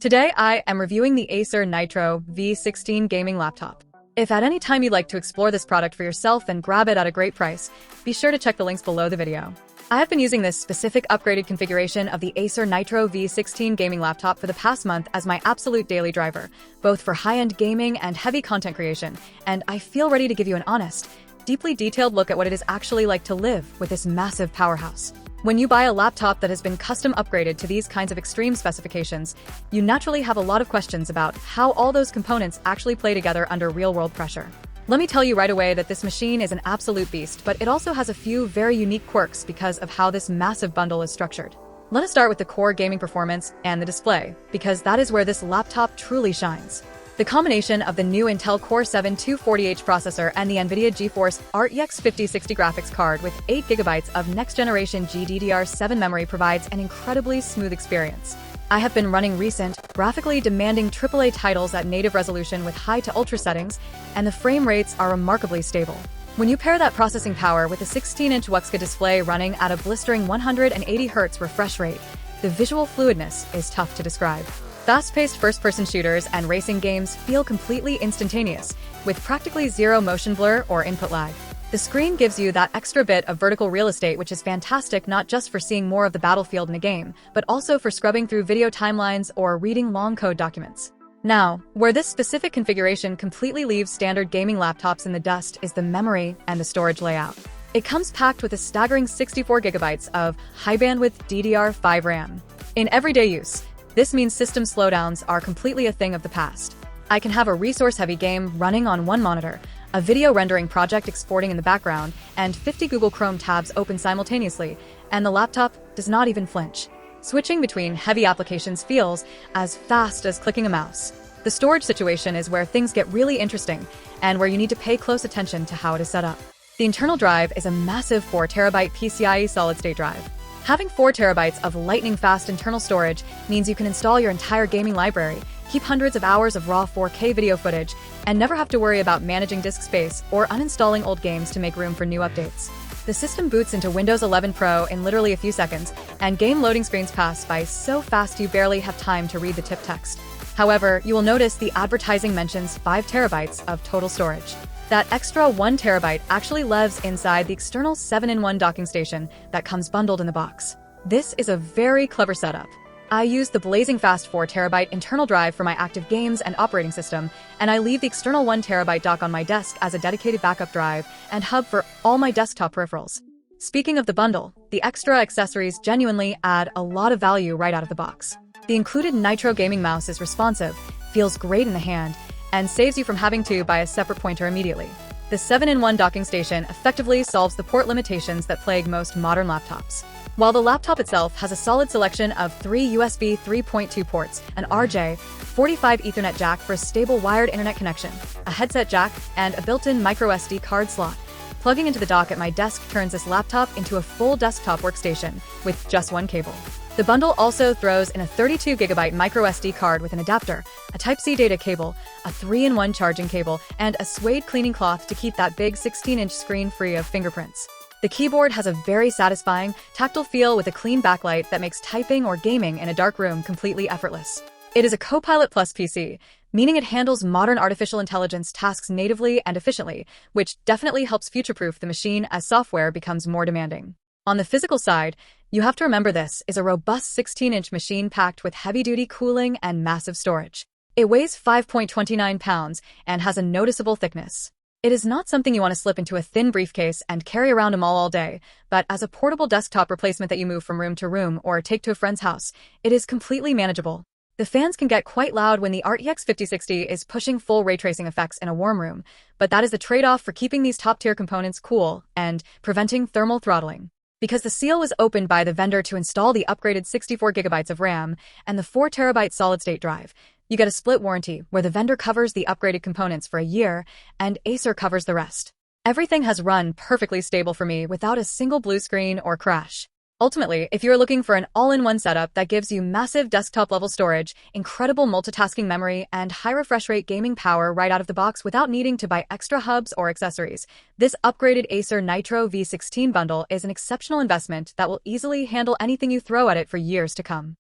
Today I am reviewing the Acer Nitro V16 gaming laptop. If at any time you'd like to explore this product for yourself and grab it at a great price, be sure to check the links below the video. I have been using this specific upgraded configuration of the Acer Nitro V16 gaming laptop for the past month as my absolute daily driver, both for high-end gaming and heavy content creation, and I feel ready to give you an honest, deeply detailed look at what it is actually like to live with this massive powerhouse. When you buy a laptop that has been custom upgraded to these kinds of extreme specifications, you naturally have a lot of questions about how all those components actually play together under real-world pressure. Let me tell you right away that this machine is an absolute beast, but it also has a few very unique quirks because of how this massive bundle is structured. Let us start with the core gaming performance and the display, because that is where this laptop truly shines. The combination of the new Intel Core 7 240H processor and the NVIDIA GeForce RTX 5060 graphics card with 8GB of next-generation DDR5 memory provides an incredibly smooth experience. I have been running recent, graphically demanding AAA titles at native resolution with high to ultra settings, and the frame rates are remarkably stable. When you pair that processing power with a 16-inch WUXGA display running at a blistering 180Hz refresh rate, the visual fluidness is tough to describe. Fast-paced first-person shooters and racing games feel completely instantaneous, with practically zero motion blur or input lag. The screen gives you that extra bit of vertical real estate, which is fantastic not just for seeing more of the battlefield in a game, but also for scrubbing through video timelines or reading long code documents. Now, where this specific configuration completely leaves standard gaming laptops in the dust is the memory and the storage layout. It comes packed with a staggering 64GB of high-bandwidth DDR5 RAM. In everyday use, this means system slowdowns are completely a thing of the past. I can have a resource-heavy game running on one monitor, a video rendering project exporting in the background, and 50 Google Chrome tabs open simultaneously, and the laptop does not even flinch. Switching between heavy applications feels as fast as clicking a mouse. The storage situation is where things get really interesting, and where you need to pay close attention to how it is set up. The internal drive is a massive 4TB PCIe solid-state drive. Having 4TB of lightning-fast internal storage means you can install your entire gaming library, keep hundreds of hours of raw 4K video footage, and never have to worry about managing disk space or uninstalling old games to make room for new updates. The system boots into Windows 11 Pro in literally a few seconds, and game loading screens pass by so fast you barely have time to read the tip text. However, you will notice the advertising mentions 5TB of total storage. That extra 1TB actually lives inside the external 7-in-1 docking station that comes bundled in the box. This is a very clever setup. I use the blazing fast 4TB internal drive for my active games and operating system, and I leave the external 1TB dock on my desk as a dedicated backup drive and hub for all my desktop peripherals. Speaking of the bundle, the extra accessories genuinely add a lot of value right out of the box. The included Nitro gaming mouse is responsive, feels great in the hand, and saves you from having to buy a separate pointer immediately. The 7-in-1 docking station effectively solves the port limitations that plague most modern laptops. While the laptop itself has a solid selection of 3 USB 3.2 ports, an RJ45 Ethernet jack for a stable wired internet connection, a headset jack, and a built-in microSD card slot, plugging into the dock at my desk turns this laptop into a full desktop workstation with just one cable. The bundle also throws in a 32GB microSD card with an adapter, a Type-C data cable, a 3-in-1 charging cable, and a suede cleaning cloth to keep that big 16-inch screen free of fingerprints. The keyboard has a very satisfying, tactile feel with a clean backlight that makes typing or gaming in a dark room completely effortless. It is a Copilot PC, meaning it handles modern artificial intelligence tasks natively and efficiently, which definitely helps future-proof the machine as software becomes more demanding. On the physical side, you have to remember this is a robust 16-inch machine packed with heavy-duty cooling and massive storage. It weighs 5.29 pounds and has a noticeable thickness. It is not something you want to slip into a thin briefcase and carry around a mall all day, but as a portable desktop replacement that you move from room to room or take to a friend's house, it is completely manageable. The fans can get quite loud when the RTX 5060 is pushing full ray tracing effects in a warm room, but that is the trade-off for keeping these top-tier components cool and preventing thermal throttling. Because the seal was opened by the vendor to install the upgraded 64GB of RAM and the 4TB solid-state drive, you get a split warranty where the vendor covers the upgraded components for a year and Acer covers the rest. Everything has run perfectly stable for me without a single blue screen or crash. Ultimately, if you're looking for an all-in-one setup that gives you massive desktop-level storage, incredible multitasking memory, and high refresh rate gaming power right out of the box without needing to buy extra hubs or accessories, this upgraded Acer Nitro V16 bundle is an exceptional investment that will easily handle anything you throw at it for years to come.